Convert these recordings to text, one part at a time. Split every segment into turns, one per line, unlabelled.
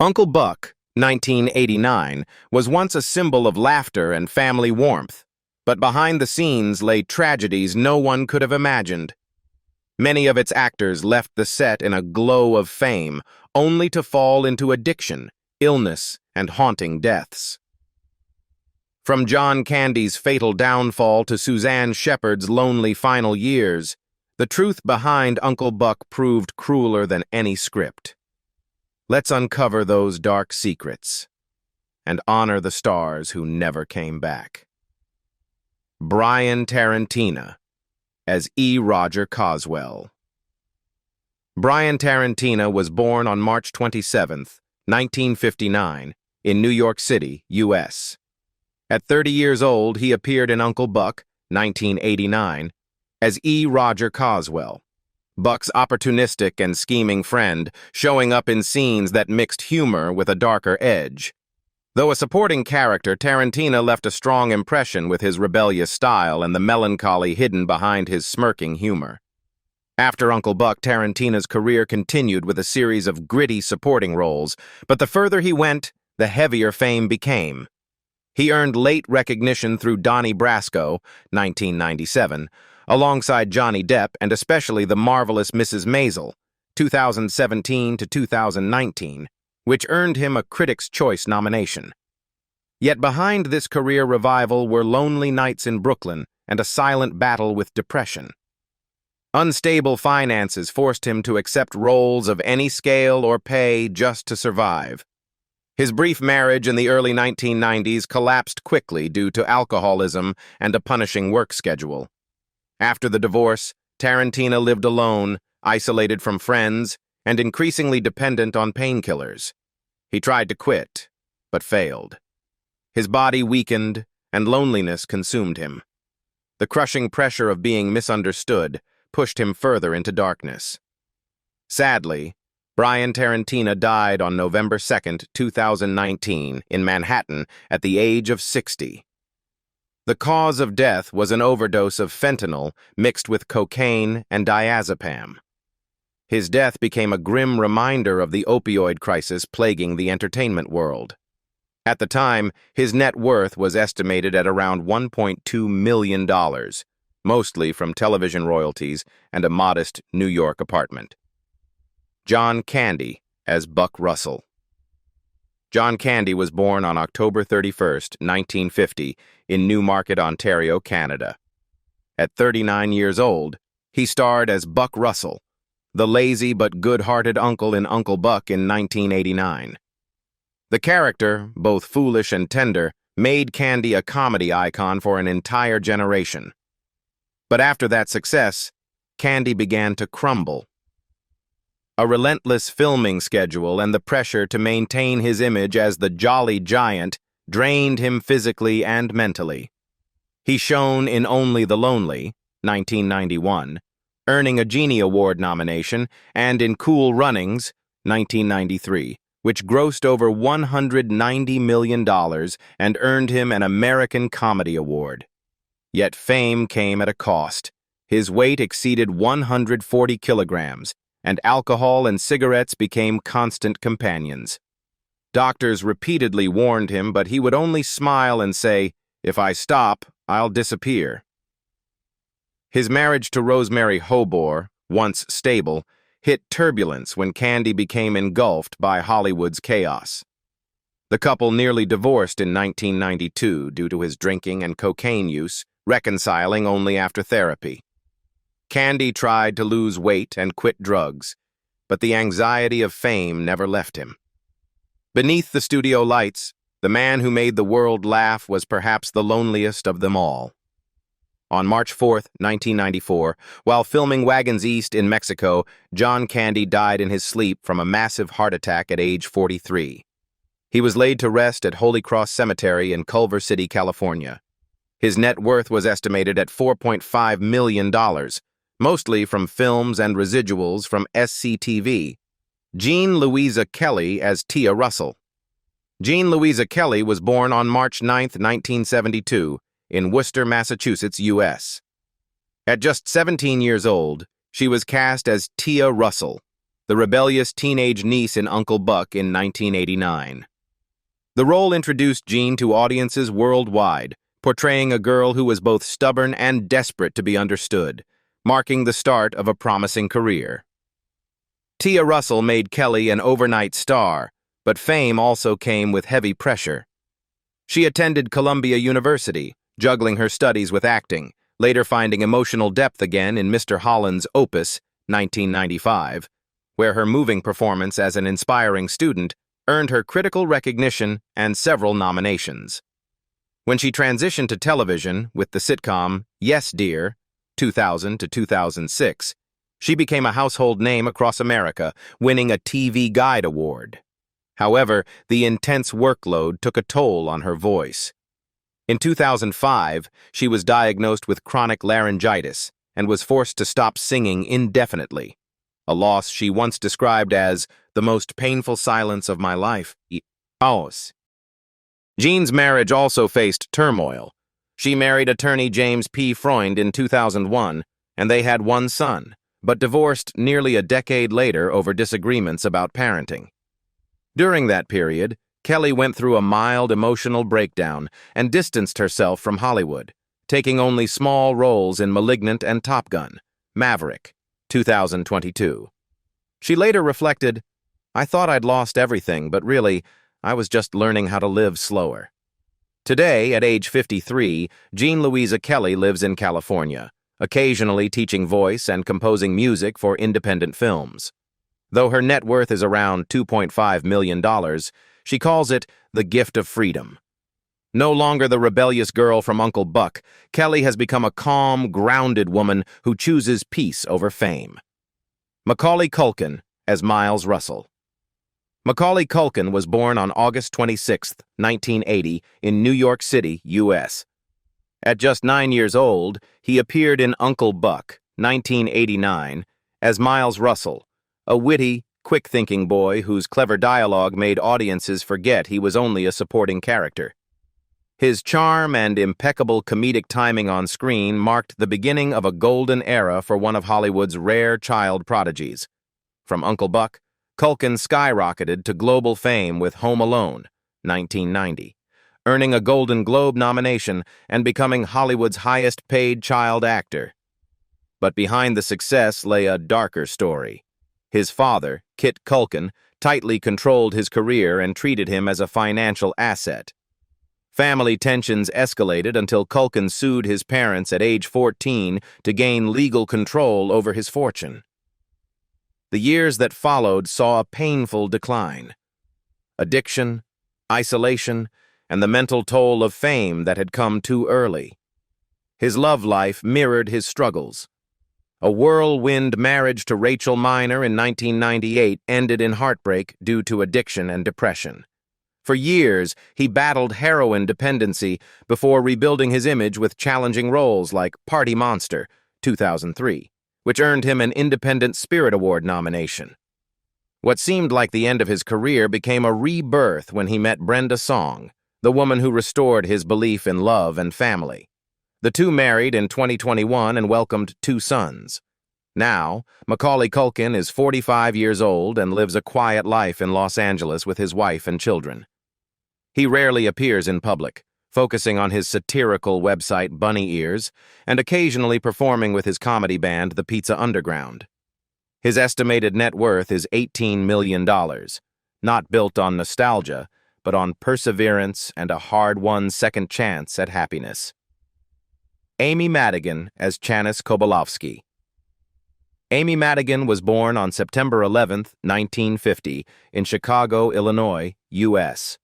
Uncle Buck, 1989, was once a symbol of laughter and family warmth, but behind the scenes lay tragedies no one could have imagined. Many of its actors left the set in a glow of fame, only to fall into addiction, illness, and haunting deaths. From John Candy's fatal downfall to Suzanne Shepard's lonely final years, the truth behind Uncle Buck proved crueler than any script. Let's uncover those dark secrets and honor the stars who never came back. Brian Tarantina as E. Roger Coswell. Brian Tarantina was born on March 27, 1959, in New York City, U.S. At 30 years old, he appeared in Uncle Buck, 1989, as E. Roger Coswell, Buck's opportunistic and scheming friend, showing up in scenes that mixed humor with a darker edge. Though a supporting character, Tarantina left a strong impression with his rebellious style and the melancholy hidden behind his smirking humor. After Uncle Buck, Tarantina's career continued with a series of gritty supporting roles, but the further he went, the heavier fame became. He earned late recognition through Donnie Brasco, 1997, alongside Johnny Depp and especially The Marvelous Mrs. Maisel, 2017 to 2019, which earned him a Critics' Choice nomination. Yet behind this career revival were lonely nights in Brooklyn and a silent battle with depression. Unstable finances forced him to accept roles of any scale or pay just to survive. His brief marriage in the early 1990s collapsed quickly due to alcoholism and a punishing work schedule. After the divorce, Tarantina lived alone, isolated from friends, and increasingly dependent on painkillers. He tried to quit, but failed. His body weakened, and loneliness consumed him. The crushing pressure of being misunderstood pushed him further into darkness. Sadly, Brian Tarantina died on November 2, 2019, in Manhattan at the age of 60. The cause of death was an overdose of fentanyl mixed with cocaine and diazepam. His death became a grim reminder of the opioid crisis plaguing the entertainment world. At the time, his net worth was estimated at around $1.2 million, mostly from television royalties and a modest New York apartment. John Candy as Buck Russell. John Candy was born on October 31, 1950, in Newmarket, Ontario, Canada. At 39 years old, he starred as Buck Russell, the lazy but good-hearted uncle in Uncle Buck in 1989. The character, both foolish and tender, made Candy a comedy icon for an entire generation. But after that success, Candy began to crumble. A relentless filming schedule and the pressure to maintain his image as the jolly giant drained him physically and mentally. He shone in Only the Lonely, 1991, earning a Genie Award nomination, and in Cool Runnings, 1993, which grossed over $190 million and earned him an American Comedy Award. Yet fame came at a cost. His weight exceeded 140 kilograms, and alcohol and cigarettes became constant companions. Doctors repeatedly warned him, but he would only smile and say, "If I stop, I'll disappear." His marriage to Rosemary Hobor, once stable, hit turbulence when Candy became engulfed by Hollywood's chaos. The couple nearly divorced in 1992 due to his drinking and cocaine use, reconciling only after therapy. Candy tried to lose weight and quit drugs, but the anxiety of fame never left him. Beneath the studio lights, the man who made the world laugh was perhaps the loneliest of them all. On March 4, 1994, while filming Wagons East in Mexico, John Candy died in his sleep from a massive heart attack at age 43. He was laid to rest at Holy Cross Cemetery in Culver City, California. His net worth was estimated at $4.5 million, mostly from films and residuals from SCTV. Jean Louisa Kelly as Tia Russell. Jean Louisa Kelly was born on March 9, 1972, in Worcester, Massachusetts, U.S. At just 17 years old, she was cast as Tia Russell, the rebellious teenage niece in Uncle Buck in 1989. The role introduced Jean to audiences worldwide, portraying a girl who was both stubborn and desperate to be understood, marking the start of a promising career. Tia Russell made Kelly an overnight star, but fame also came with heavy pressure. She attended Columbia University, juggling her studies with acting, later finding emotional depth again in Mr. Holland's Opus, 1995, where her moving performance as an inspiring student earned her critical recognition and several nominations. When she transitioned to television with the sitcom Yes, Dear, 2000 to 2006, she became a household name across America, winning a TV Guide Award. However, the intense workload took a toll on her voice. In 2005, she was diagnosed with chronic laryngitis and was forced to stop singing indefinitely, a loss she once described as the most painful silence of my life. Jean's marriage also faced turmoil. She married attorney James P. Freund in 2001, and they had one son, but divorced nearly a decade later over disagreements about parenting. During that period, Kelly went through a mild emotional breakdown and distanced herself from Hollywood, taking only small roles in Malignant and Top Gun, Maverick, 2022. She later reflected, "I thought I'd lost everything, but really, I was just learning how to live slower." Today, at age 53, Jean Louisa Kelly lives in California, occasionally teaching voice and composing music for independent films. Though her net worth is around $2.5 million, she calls it the gift of freedom. No longer the rebellious girl from Uncle Buck, Kelly has become a calm, grounded woman who chooses peace over fame. Macaulay Culkin as Miles Russell. Macaulay Culkin was born on August 26, 1980, in New York City, U.S. At just 9 years old, he appeared in Uncle Buck, 1989, as Miles Russell, a witty, quick-thinking boy whose clever dialogue made audiences forget he was only a supporting character. His charm and impeccable comedic timing on screen marked the beginning of a golden era for one of Hollywood's rare child prodigies. From Uncle Buck, Culkin skyrocketed to global fame with Home Alone, 1990, earning a Golden Globe nomination and becoming Hollywood's highest-paid child actor. But behind the success lay a darker story. His father, Kit Culkin, tightly controlled his career and treated him as a financial asset. Family tensions escalated until Culkin sued his parents at age 14 to gain legal control over his fortune. The years that followed saw a painful decline. Addiction, isolation, and the mental toll of fame that had come too early. His love life mirrored his struggles. A whirlwind marriage to Rachel Miner in 1998 ended in heartbreak due to addiction and depression. For years, he battled heroin dependency before rebuilding his image with challenging roles like Party Monster, 2003, which earned him an Independent Spirit Award nomination. What seemed like the end of his career became a rebirth when he met Brenda Song, the woman who restored his belief in love and family. The two married in 2021 and welcomed 2 sons. Now, Macaulay Culkin is 45 years old and lives a quiet life in Los Angeles with his wife and children. He rarely appears in public, focusing on his satirical website Bunny Ears and occasionally performing with his comedy band The Pizza Underground. His estimated net worth is $18 million, not built on nostalgia, but on perseverance and a hard-won second chance at happiness. Amy Madigan as Janice Kobolowski. Amy Madigan was born on September 11, 1950, in Chicago, Illinois, U.S.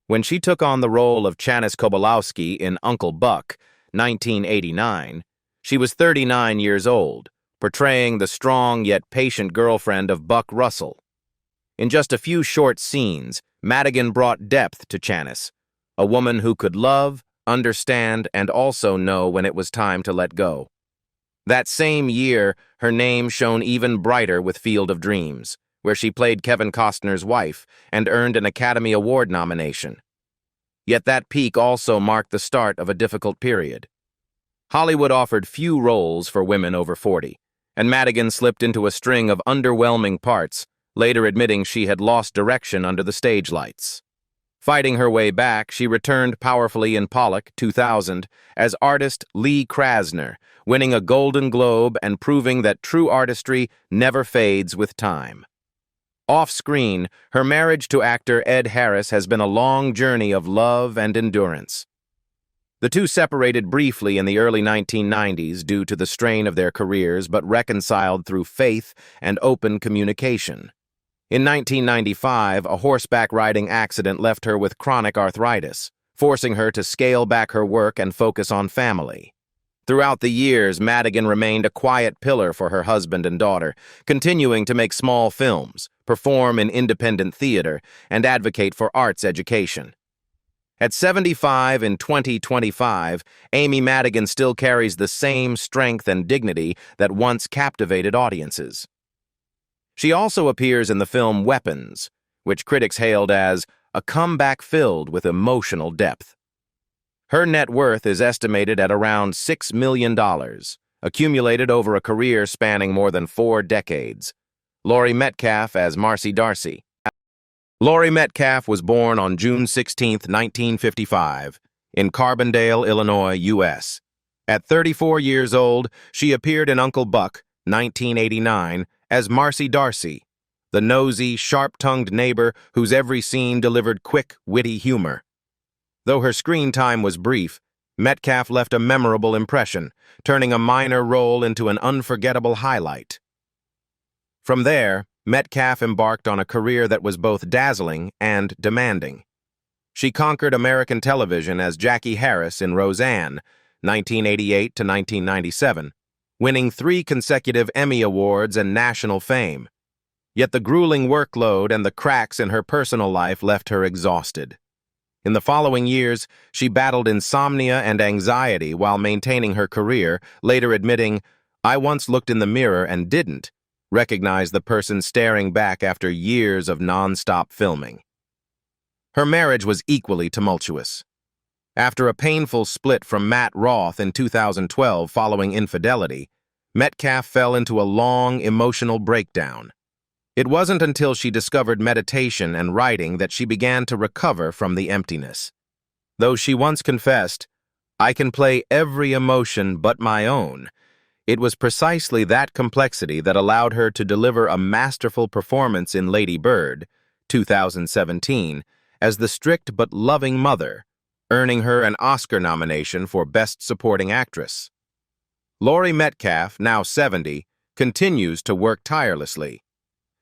When she took on the role of Janice Kobolowski in Uncle Buck, 1989, she was 39 years old, portraying the strong yet patient girlfriend of Buck Russell. In just a few short scenes, Madigan brought depth to Janice, a woman who could love, understand, and also know when it was time to let go. That same year, her name shone even brighter with Field of Dreams, where she played Kevin Costner's wife and earned an Academy Award nomination. Yet that peak also marked the start of a difficult period. Hollywood offered few roles for women over 40, and Madigan slipped into a string of underwhelming parts, later admitting she had lost direction under the stage lights. Fighting her way back, she returned powerfully in Pollock, 2000, as artist Lee Krasner, winning a Golden Globe and proving that true artistry never fades with time. Off-screen, her marriage to actor Ed Harris has been a long journey of love and endurance. The two separated briefly in the early 1990s due to the strain of their careers, but reconciled through faith and open communication. In 1995, a horseback riding accident left her with chronic arthritis, forcing her to scale back her work and focus on family. Throughout the years, Madigan remained a quiet pillar for her husband and daughter, continuing to make small films, perform in independent theater, and advocate for arts education. At 75 in 2025, Amy Madigan still carries the same strength and dignity that once captivated audiences. She also appears in the film Weapons, which critics hailed as a comeback filled with emotional depth. Her net worth is estimated at around $6 million, accumulated over a career spanning more than 4 decades. Laurie Metcalfe as Marcy Darcy. Laurie Metcalfe was born on June 16, 1955, in Carbondale, Illinois, U.S. At 34 years old, she appeared in Uncle Buck, 1989, as Marcy Darcy, the nosy, sharp-tongued neighbor whose every scene delivered quick, witty humor. Though her screen time was brief, Metcalfe left a memorable impression, turning a minor role into an unforgettable highlight. From there, Metcalfe embarked on a career that was both dazzling and demanding. She conquered American television as Jackie Harris in Roseanne, 1988 to 1997, winning 3 consecutive Emmy Awards and national fame. Yet the grueling workload and the cracks in her personal life left her exhausted. In the following years, she battled insomnia and anxiety while maintaining her career, later admitting, "I once looked in the mirror and didn't recognize the person staring back after years of non-stop filming." Her marriage was equally tumultuous. After a painful split from Matt Roth in 2012 following infidelity, Metcalfe fell into a long, emotional breakdown. It wasn't until she discovered meditation and writing that she began to recover from the emptiness. Though she once confessed, "I can play every emotion but my own," it was precisely that complexity that allowed her to deliver a masterful performance in Lady Bird, 2017, as the strict but loving mother, earning her an Oscar nomination for Best Supporting Actress. Laurie Metcalfe, now 70, continues to work tirelessly.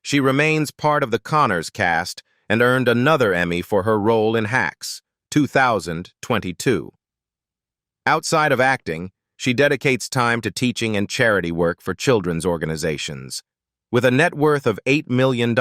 She remains part of the Connors cast and earned another Emmy for her role in Hacks, 2022. Outside of acting, she dedicates time to teaching and charity work for children's organizations. With a net worth of $8 million,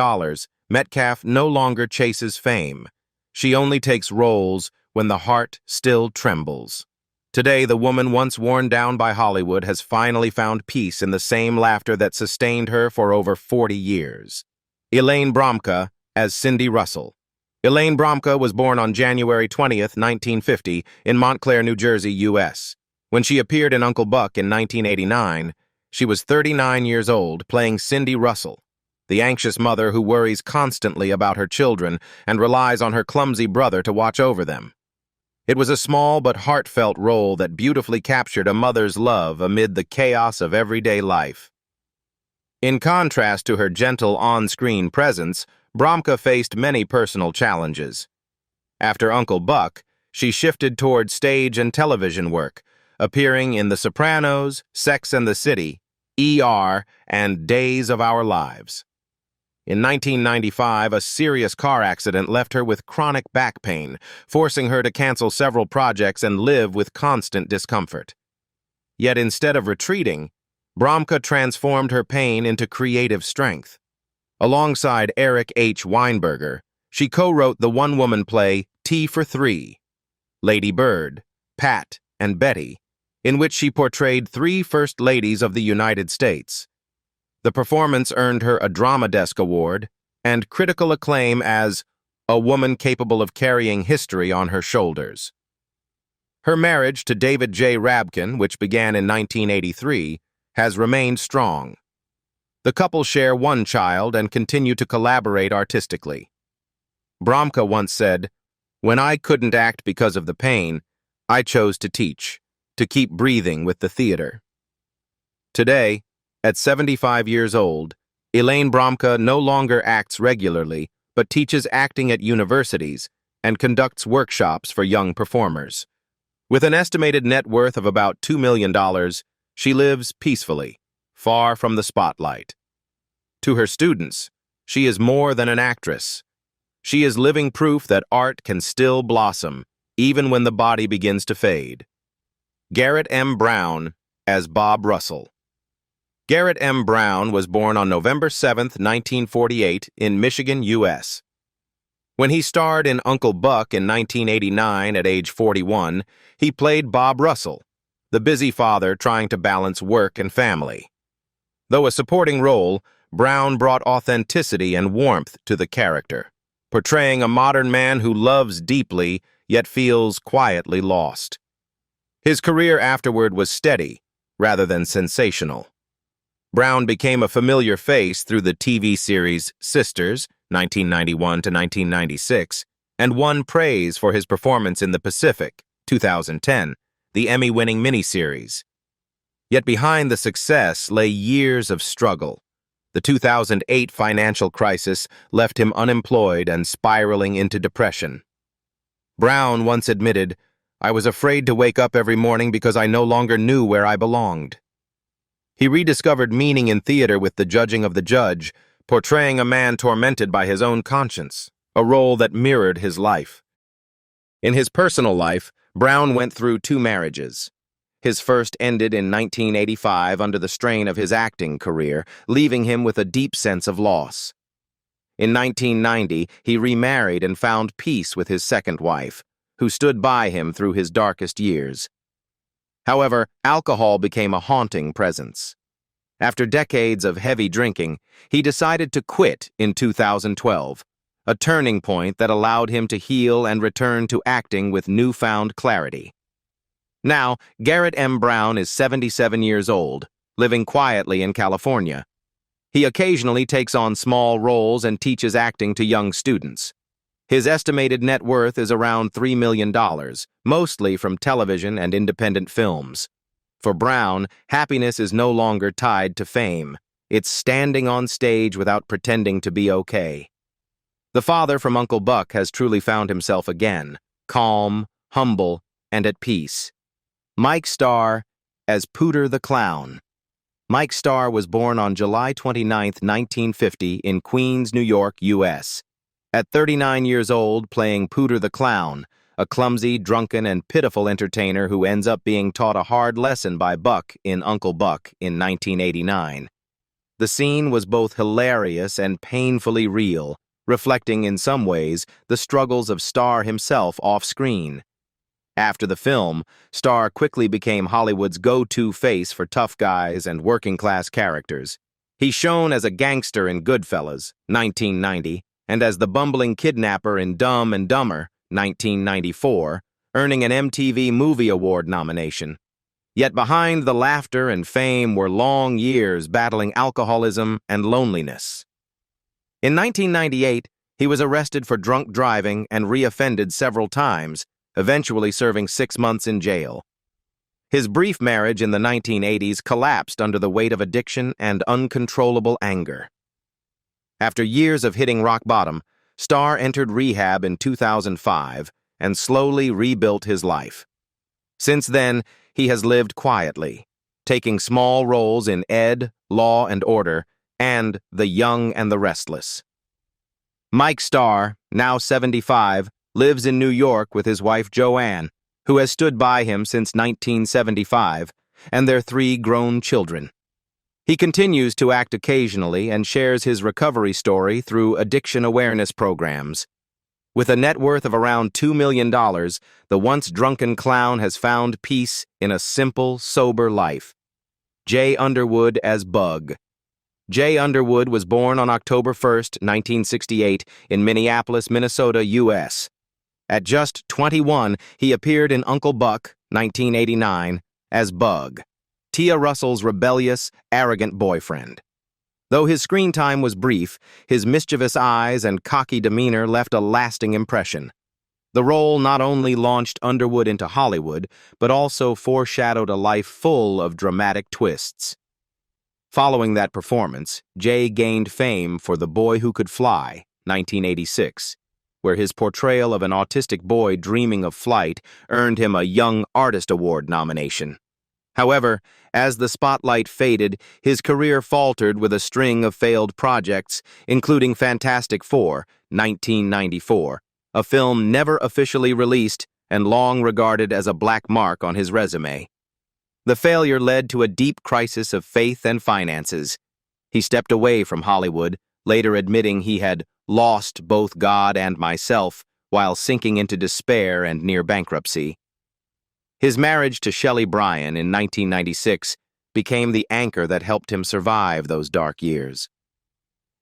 Metcalfe no longer chases fame. She only takes roles when the heart still trembles. Today, the woman once worn down by Hollywood has finally found peace in the same laughter that sustained her for over 40 years. Elaine Bromka as Cindy Russell. Elaine Bromka was born on January 20, 1950, in Montclair, New Jersey, U.S. When she appeared in Uncle Buck in 1989, she was 39 years old, playing Cindy Russell, the anxious mother who worries constantly about her children and relies on her clumsy brother to watch over them. It was a small but heartfelt role that beautifully captured a mother's love amid the chaos of everyday life. In contrast to her gentle on-screen presence, Bromka faced many personal challenges. After Uncle Buck, she shifted toward stage and television work, appearing in The Sopranos, Sex and the City, ER, and Days of Our Lives. In 1995, a serious car accident left her with chronic back pain, forcing her to cancel several projects and live with constant discomfort. Yet instead of retreating, Bromka transformed her pain into creative strength. Alongside Eric H. Weinberger, she co-wrote the one-woman play Tea for Three, Lady Bird, Pat, and Betty, in which she portrayed 3 First Ladies of the United States. The performance earned her a Drama Desk Award and critical acclaim as a woman capable of carrying history on her shoulders. Her marriage to David J. Rabkin, which began in 1983, has remained strong, The couple share one child and continue to collaborate artistically. Bromka once said, "When I couldn't act because of the pain, I chose to teach, to keep breathing with the theater." Today, at 75 years old, Elaine Bromka no longer acts regularly, but teaches acting at universities and conducts workshops for young performers. With an estimated net worth of about $2 million, she lives peacefully, far from the spotlight. To her students, she is more than an actress. She is living proof that art can still blossom, even when the body begins to fade. Garrett M. Brown as Bob Russell. Garrett M. Brown was born on November 7, 1948, in Michigan, U.S. When he starred in Uncle Buck in 1989 at age 41, he played Bob Russell, the busy father trying to balance work and family. Though a supporting role, Brown brought authenticity and warmth to the character, portraying a modern man who loves deeply yet feels quietly lost. His career afterward was steady rather than sensational. Brown became a familiar face through the TV series Sisters, 1991 to 1996, and won praise for his performance in The Pacific, 2010, the Emmy-winning miniseries. Yet behind the success lay years of struggle. The 2008 financial crisis left him unemployed and spiraling into depression. Brown once admitted, "I was afraid to wake up every morning because I no longer knew where I belonged." He rediscovered meaning in theater with The Judging of the Judge, portraying a man tormented by his own conscience, a role that mirrored his life. In his personal life, Brown went through 2 marriages. His first ended in 1985 under the strain of his acting career, leaving him with a deep sense of loss. In 1990, he remarried and found peace with his second wife, who stood by him through his darkest years. However, alcohol became a haunting presence. After decades of heavy drinking, he decided to quit in 2012, a turning point that allowed him to heal and return to acting with newfound clarity. Now, Garrett M. Brown is 77 years old, living quietly in California. He occasionally takes on small roles and teaches acting to young students. His estimated net worth is around $3 million, mostly from television and independent films. For Brown, happiness is no longer tied to fame. It's standing on stage without pretending to be okay. The father from Uncle Buck has truly found himself again, calm, humble, and at peace. Mike Starr as Pooter the Clown. Mike Starr was born on July 29, 1950, in Queens, New York, U.S. At 39 years old, playing Pooter the Clown, a clumsy, drunken, and pitiful entertainer who ends up being taught a hard lesson by Buck in Uncle Buck in 1989. The scene was both hilarious and painfully real, reflecting in some ways the struggles of Starr himself off-screen. After the film, Starr quickly became Hollywood's go-to face for tough guys and working-class characters. He shone as a gangster in Goodfellas, 1990, and as the bumbling kidnapper in Dumb and Dumber, 1994, earning an MTV Movie Award nomination. Yet behind the laughter and fame were long years battling alcoholism and loneliness. In 1998, he was arrested for drunk driving and reoffended several times, eventually serving 6 months in jail. His brief marriage in the 1980s collapsed under the weight of addiction and uncontrollable anger. After years of hitting rock bottom, Starr entered rehab in 2005 and slowly rebuilt his life. Since then, he has lived quietly, taking small roles in Ed, Law and Order, and The Young and the Restless. Mike Starr, now 75, lives in New York with his wife Joanne, who has stood by him since 1975, and their 3 grown children. He continues to act occasionally and shares his recovery story through addiction awareness programs. With a net worth of around $2 million, the once drunken clown has found peace in a simple, sober life. J. Underwood as Bug. J. Underwood was born on October 1, 1968, in Minneapolis, Minnesota, U.S. At just 21, he appeared in Uncle Buck, 1989, as Bug, Tia Russell's rebellious, arrogant boyfriend. Though his screen time was brief, his mischievous eyes and cocky demeanor left a lasting impression. The role not only launched Underwood into Hollywood, but also foreshadowed a life full of dramatic twists. Following that performance, Jay gained fame for The Boy Who Could Fly, 1986, where his portrayal of an autistic boy dreaming of flight earned him a Young Artist Award nomination. However, as the spotlight faded, his career faltered with a string of failed projects, including Fantastic Four, 1994, a film never officially released and long regarded as a black mark on his resume. The failure led to a deep crisis of faith and finances. He stepped away from Hollywood, later admitting he had lost both God and myself while sinking into despair and near bankruptcy. His marriage to Shelley Bryan in 1996 became the anchor that helped him survive those dark years.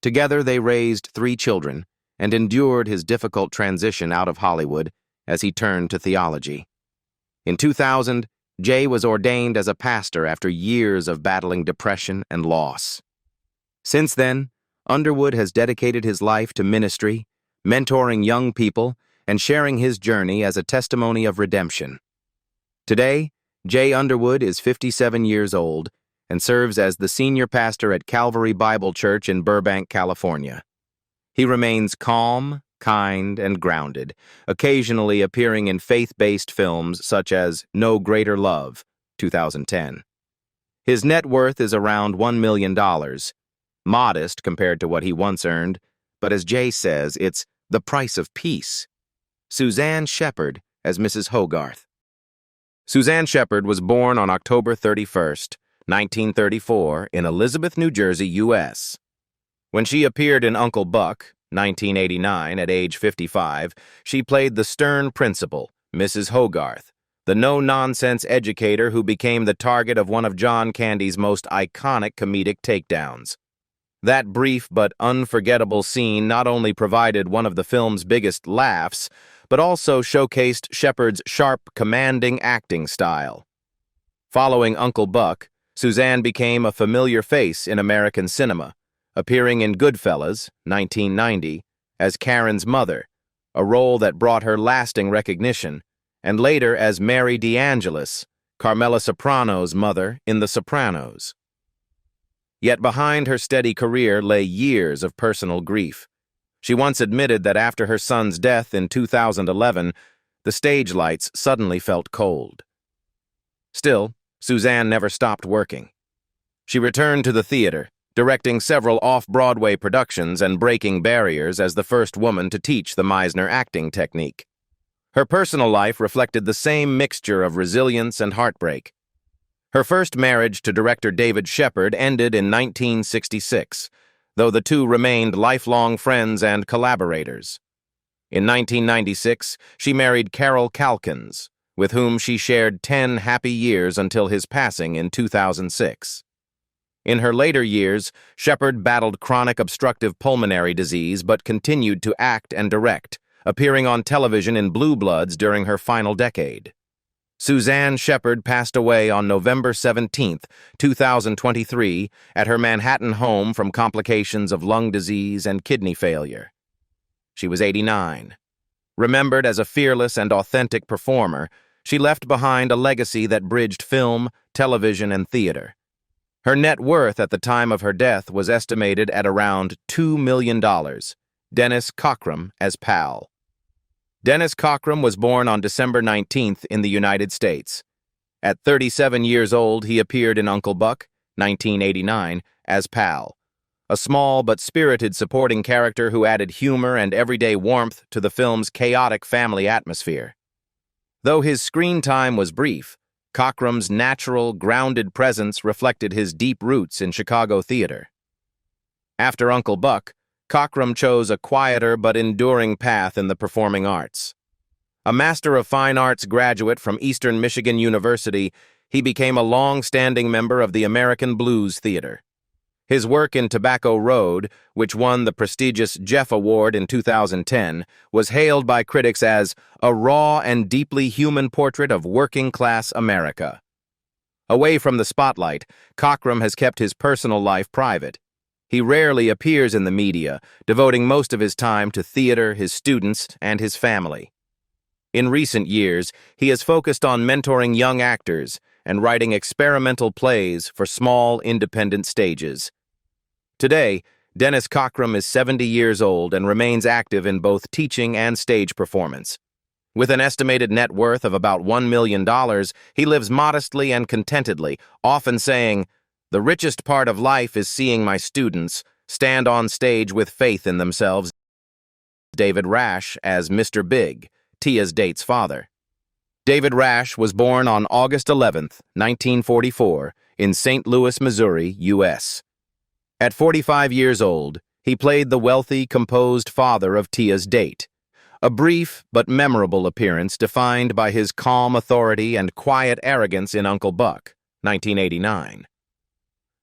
Together they raised 3 children and endured his difficult transition out of Hollywood as he turned to theology. In 2000, Jay was ordained as a pastor after years of battling depression and loss. Since then, Underwood has dedicated his life to ministry, mentoring young people, and sharing his journey as a testimony of redemption. Today, Jay Underwood is 57 years old and serves as the senior pastor at Calvary Bible Church in Burbank, California. He remains calm, kind, and grounded, occasionally appearing in faith-based films such as No Greater Love, 2010. His net worth is around $1 million, modest compared to what he once earned, but as Jay says, it's the price of peace. Suzanne Shepard as Mrs. Hogarth. Suzanne Shepard was born on October 31st, 1934, in Elizabeth, New Jersey, U.S. When she appeared in Uncle Buck, 1989, at age 55, she played the stern principal, Mrs. Hogarth, the no-nonsense educator who became the target of one of John Candy's most iconic comedic takedowns. That brief but unforgettable scene not only provided one of the film's biggest laughs, but also showcased Shepard's sharp, commanding acting style. Following Uncle Buck, Suzanne became a familiar face in American cinema, appearing in Goodfellas, 1990, as Karen's mother, a role that brought her lasting recognition, and later as Mary DeAngelis, Carmela Soprano's mother in The Sopranos. Yet behind her steady career lay years of personal grief. She once admitted that after her son's death in 2011, the stage lights suddenly felt cold. Still, Suzanne never stopped working. She returned to the theater, directing several off-Broadway productions and breaking barriers as the first woman to teach the Meisner acting technique. Her personal life reflected the same mixture of resilience and heartbreak. Her first marriage to director David Shepard ended in 1966, though the two remained lifelong friends and collaborators. In 1996, she married Carol Calkins, with whom she shared 10 happy years until his passing in 2006. In her later years, Shepard battled chronic obstructive pulmonary disease but continued to act and direct, appearing on television in Blue Bloods during her final decade. Suzanne Shepard passed away on November 17, 2023, at her Manhattan home from complications of lung disease and kidney failure. She was 89. Remembered as a fearless and authentic performer, she left behind a legacy that bridged film, television, and theater. Her net worth at the time of her death was estimated at around $2 million. Dennis Cockrum as Pal. Dennis Cockrum was born on December 19th in the United States. At 37 years old, he appeared in Uncle Buck, 1989, as Pal, a small but spirited supporting character who added humor and everyday warmth to the film's chaotic family atmosphere. Though his screen time was brief, Cockrum's natural, grounded presence reflected his deep roots in Chicago theater. After Uncle Buck, Cockrum chose a quieter but enduring path in the performing arts. A Master of Fine Arts graduate from Eastern Michigan University, he became a long-standing member of the American Blues Theater. His work in Tobacco Road, which won the prestigious Jeff Award in 2010, was hailed by critics as a raw and deeply human portrait of working-class America. Away from the spotlight, Cockrum has kept his personal life private. He rarely appears in the media, devoting most of his time to theater, his students, and his family. In recent years, he has focused on mentoring young actors and writing experimental plays for small, independent stages. Today, Dennis Cockrum is 70 years old and remains active in both teaching and stage performance. With an estimated net worth of about $1 million, he lives modestly and contentedly, often saying, "The richest part of life is seeing my students stand on stage with faith in themselves." David Rasche as Mr. Big, Tia's date's father. David Rasche was born on August 11, 1944, in St. Louis, Missouri, U.S. At 45 years old, he played the wealthy, composed father of Tia's date, a brief but memorable appearance defined by his calm authority and quiet arrogance in Uncle Buck, 1989.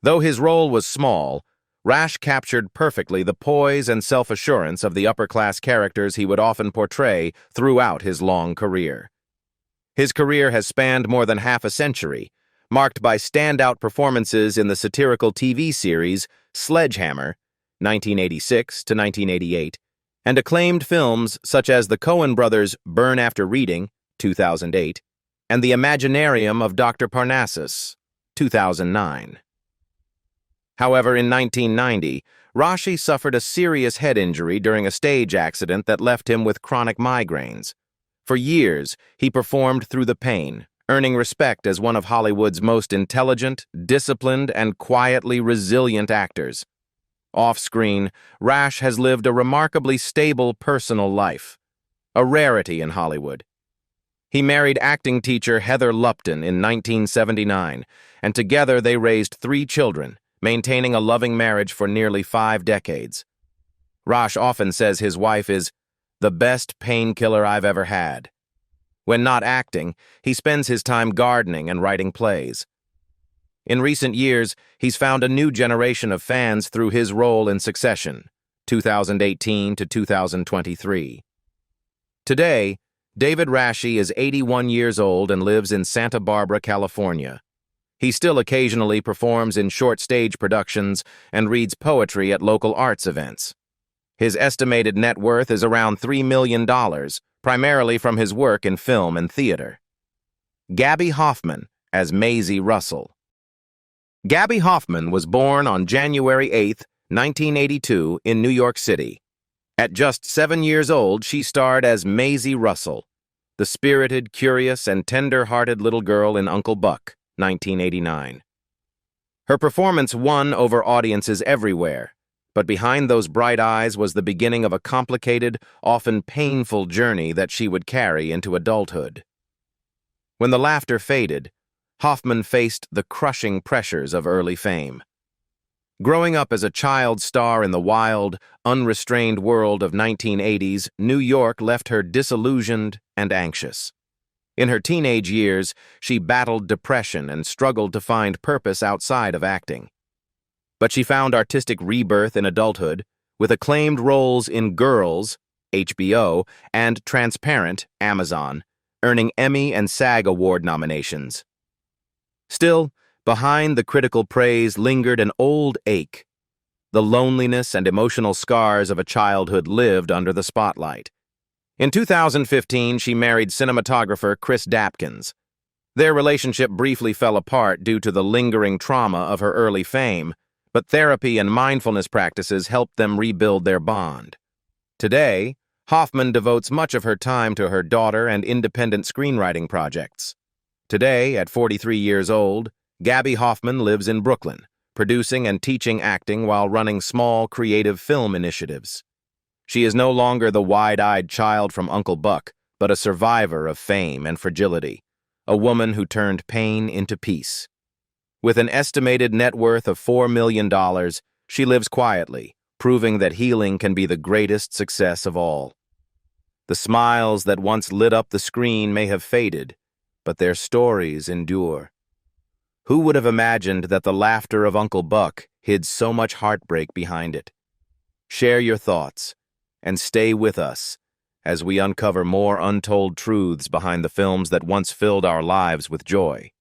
Though his role was small, Rasche captured perfectly the poise and self-assurance of the upper-class characters he would often portray throughout his long career. His career has spanned more than half a century, marked by standout performances in the satirical TV series Sledgehammer, 1986 to 1988, and acclaimed films such as the Coen brothers' Burn After Reading, 2008, and The Imaginarium of Dr. Parnassus, 2009. However, in 1990, Rasche suffered a serious head injury during a stage accident that left him with chronic migraines. For years, he performed through the pain, earning respect as one of Hollywood's most intelligent, disciplined, and quietly resilient actors. Off-screen, Rasche has lived a remarkably stable personal life, a rarity in Hollywood. He married acting teacher Heather Lupton in 1979, and together they raised 3 children, maintaining a loving marriage for nearly 5 decades. Rasche often says his wife is the best painkiller I've ever had. When not acting, he spends his time gardening and writing plays. In recent years, he's found a new generation of fans through his role in Succession, 2018 to 2023. Today, David Rasche is 81 years old and lives in Santa Barbara, California. He still occasionally performs in short stage productions and reads poetry at local arts events. His estimated net worth is around $3 million, primarily from his work in film and theater. Gabby Hoffman as Maisie Russell. Gabby Hoffman was born on January 8, 1982, in New York City. At just 7 years old, she starred as Maisie Russell, the spirited, curious, and tender-hearted little girl in Uncle Buck, 1989. Her performance won over audiences everywhere, but behind those bright eyes was the beginning of a complicated, often painful journey that she would carry into adulthood. When the laughter faded, Hoffman faced the crushing pressures of early fame. Growing up as a child star in the wild, unrestrained world of 1980s, New York left her disillusioned and anxious. In her teenage years, she battled depression and struggled to find purpose outside of acting. But she found artistic rebirth in adulthood, with acclaimed roles in Girls, HBO, and Transparent, Amazon, earning Emmy and SAG Award nominations. Still, behind the critical praise lingered an old ache. The loneliness and emotional scars of a childhood lived under the spotlight. In 2015, she married cinematographer Chris Dapkins. Their relationship briefly fell apart due to the lingering trauma of her early fame, but therapy and mindfulness practices helped them rebuild their bond. Today, Hoffman devotes much of her time to her daughter and independent screenwriting projects. Today, at 43 years old, Gabby Hoffman lives in Brooklyn, producing and teaching acting while running small, creative film initiatives. She is no longer the wide-eyed child from Uncle Buck, but a survivor of fame and fragility, a woman who turned pain into peace. With an estimated net worth of $4 million, she lives quietly, proving that healing can be the greatest success of all. The smiles that once lit up the screen may have faded, but their stories endure. Who would have imagined that the laughter of Uncle Buck hid so much heartbreak behind it? Share your thoughts, and stay with us as we uncover more untold truths behind the films that once filled our lives with joy.